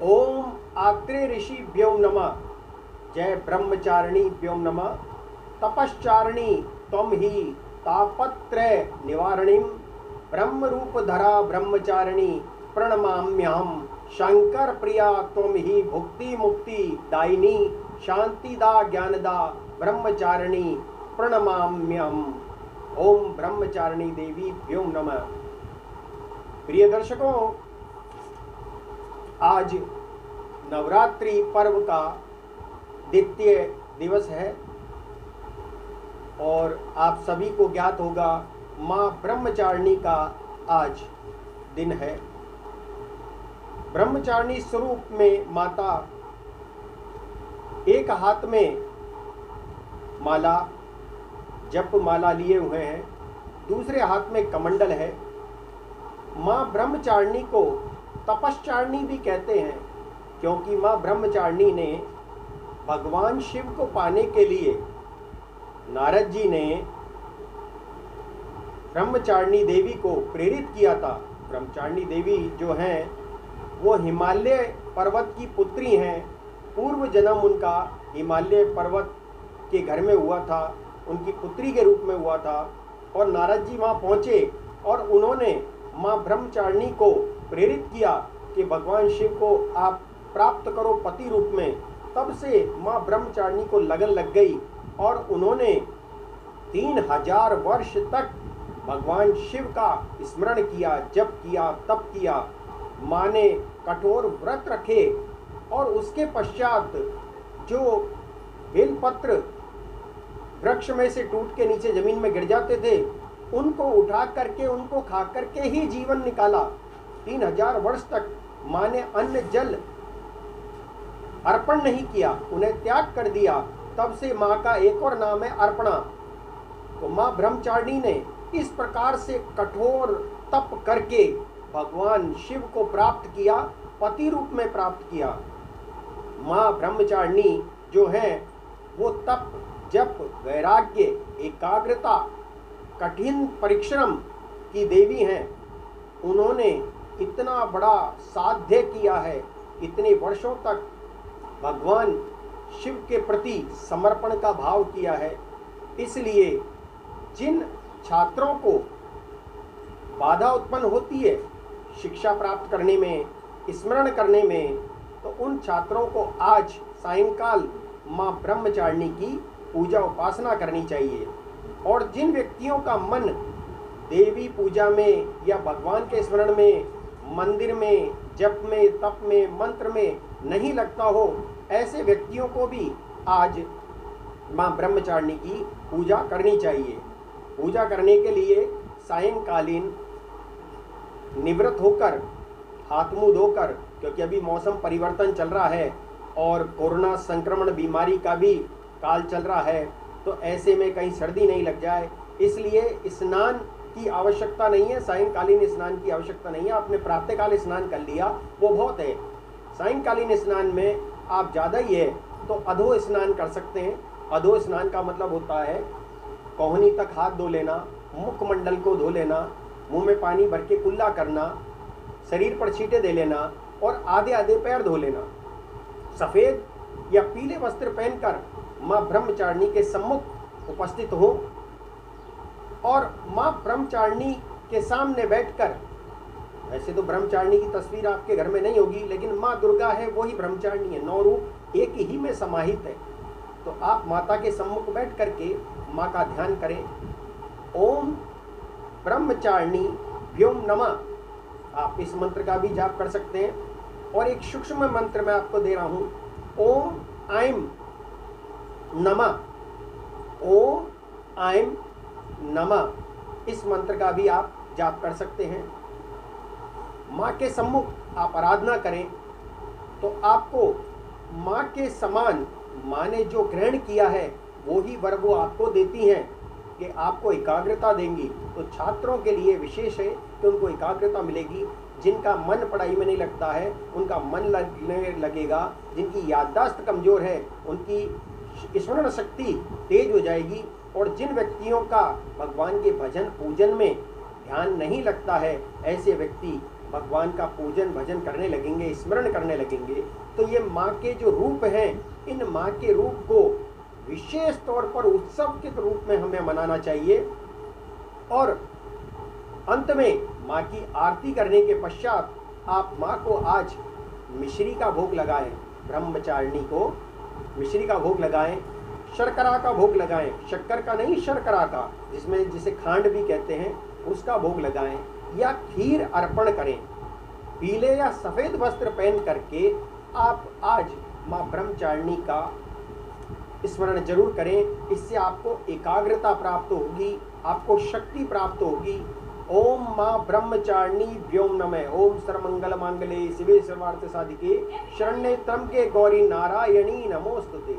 ओम आत्रे ऋषिभ्यो नमः। जय ब्रह्मचारिणीभ्यो नमः। तपश्चारिणी त्वं ही तापत्रय निवारणीं ब्रह्म रूप धरा ब्रह्मचारिणी प्रणमाम्यहम्। शंकर प्रिया त्वं ही भुक्ति मुक्ति दायिनी शांतिदा ज्ञानदा ब्रह्मचारिणी प्रणमाम्यहम्। ओम ब्रह्मचारिणी देवी भ्यो नमः। प्रिय दर्शकों, आज नवरात्रि पर्व का द्वितीय दिवस है और आप सभी को ज्ञात होगा माँ ब्रह्मचारिणी का आज दिन है। ब्रह्मचारिणी स्वरूप में माता एक हाथ में माला जप माला लिए हुए हैं, दूसरे हाथ में कमंडल है। माँ ब्रह्मचारिणी को तपश्चारिणी भी कहते हैं क्योंकि माँ ब्रह्मचारिणी ने भगवान शिव को पाने के लिए नारद जी ने ब्रह्मचारिणी देवी को प्रेरित किया था। ब्रह्मचारिणी देवी जो हैं वो हिमालय पर्वत की पुत्री हैं। पूर्व जन्म उनका हिमालय पर्वत के घर में हुआ था, उनकी पुत्री के रूप में हुआ था। और नारद जी वहाँ पहुँचे और उन्होंने माँ ब्रह्मचारिणी को प्रेरित किया कि भगवान शिव को आप प्राप्त करो पति रूप में। तब से माँ ब्रह्मचारिणी को लगन लग गई और उन्होंने 3000 वर्ष तक भगवान शिव का स्मरण किया, जप किया, तप किया। माँ ने कठोर व्रत रखे और उसके पश्चात जो बेलपत्र वृक्ष में से टूट के नीचे जमीन में गिर जाते थे उनको उठा करके, उनको खा करके ही जीवन निकाला। 3000 वर्ष तक माँ ने अन्न जल अर्पण नहीं किया, उन्हें त्याग कर दिया। तब से माँ का एक और नाम है अर्पणा। तो माँ ब्रह्मचारिणी ने इस प्रकार से कठोर तप करके भगवान शिव को प्राप्त किया, पति रूप में प्राप्त किया। माँ ब्रह्मचारिणी जो है वो तप, जप, वैराग्य, एकाग्रता, कठिन परिश्रम की देवी हैं। उन्होंने इतना बड़ा साध्य किया है, इतने वर्षों तक भगवान शिव के प्रति समर्पण का भाव किया है। इसलिए जिन छात्रों को बाधा उत्पन्न होती है शिक्षा प्राप्त करने में, स्मरण करने में, तो उन छात्रों को आज सायंकाल माँ ब्रह्मचारिणी की पूजा उपासना करनी चाहिए। और जिन व्यक्तियों का मन देवी पूजा में या भगवान के स्मरण में, मंदिर में, जप में, तप में, मंत्र में नहीं लगता हो, ऐसे व्यक्तियों को भी आज माँ ब्रह्मचारिणी की पूजा करनी चाहिए। पूजा करने के लिए सायंकालीन निवृत्त होकर, हाथ मुंह धोकर, क्योंकि अभी मौसम परिवर्तन चल रहा है और कोरोना संक्रमण बीमारी का भी काल चल रहा है, तो ऐसे में कहीं सर्दी नहीं लग जाए, इसलिए स्नान की आवश्यकता नहीं है। सायंकालीन स्नान की आवश्यकता नहीं है। आपने प्रातःकाल स्नान कर लिया वो बहुत है। सायंकालीन स्नान में आप ज़्यादा ही है तो अधो स्नान कर सकते हैं। अधो स्नान का मतलब होता है कोहनी तक हाथ धो लेना, मुखमंडल को धो लेना, मुंह में पानी भर के कुल्ला करना, शरीर पर छींटे दे लेना और आधे आधे पैर धो लेना। सफ़ेद या पीले वस्त्र पहनकर माँ ब्रह्मचारिणी के सम्मुख उपस्थित हो और माँ ब्रह्मचारिणी के सामने बैठकर, वैसे तो ब्रह्मचारिणी की तस्वीर आपके घर में नहीं होगी, लेकिन माँ दुर्गा है वही ब्रह्मचारिणी है, 9 रूप एक ही में समाहित है। तो आप माता के सम्मुख बैठ करके माँ का ध्यान करें। ओम ब्रह्मचारिणी व्योम नमः, आप इस मंत्र का भी जाप कर सकते हैं। और एक सूक्ष्म मंत्र मैं आपको दे रहा हूँ, ओम ऐं नमः, ओम ऐं नमः, इस मंत्र का भी आप जाप कर सकते हैं। माँ के सम्मुख आप आराधना करें तो आपको माँ के समान, माँ ने जो ग्रहण किया है वो ही वर वो आपको देती हैं कि आपको एकाग्रता देंगी। तो छात्रों के लिए विशेष है कि उनको एकाग्रता मिलेगी। जिनका मन पढ़ाई में नहीं लगता है उनका मन लगने लगेगा। जिनकी याददाश्त कमज़ोर है उनकी स्मरण शक्ति तेज हो जाएगी। और जिन व्यक्तियों का भगवान के भजन पूजन में ध्यान नहीं लगता है, ऐसे व्यक्ति भगवान का पूजन भजन करने लगेंगे, स्मरण करने लगेंगे, तो ये माँ के जो रूप हैं, इन माँ के रूप को विशेष तौर पर उत्सव के रूप में हमें मनाना चाहिए। और अंत में माँ की आरती करने के पश्चात आप माँ को आज मिश्री का भोग लगाएं, ब्रह्मचारिणी को मिश्री का भोग लगाएं, शर्करा का भोग लगाएं, शक्कर का नहीं शर्करा का, जिसे खांड भी कहते हैं, उसका भोग लगाएं, या खीर अर्पण करें। पीले या सफ़ेद वस्त्र पहन करके आप आज माँ ब्रह्मचारिणी का स्मरण जरूर करें। इससे आपको एकाग्रता प्राप्त होगी, आपको शक्ति प्राप्त होगी। ओम माँ ब्रह्मचारिणी व्योम नमः। ओम सर्वमंगल मांगल्ये शिवे सर्वार्थ साधिके शरण्ये त्र्यंबके गौरी नारायणी नमोस्तुते।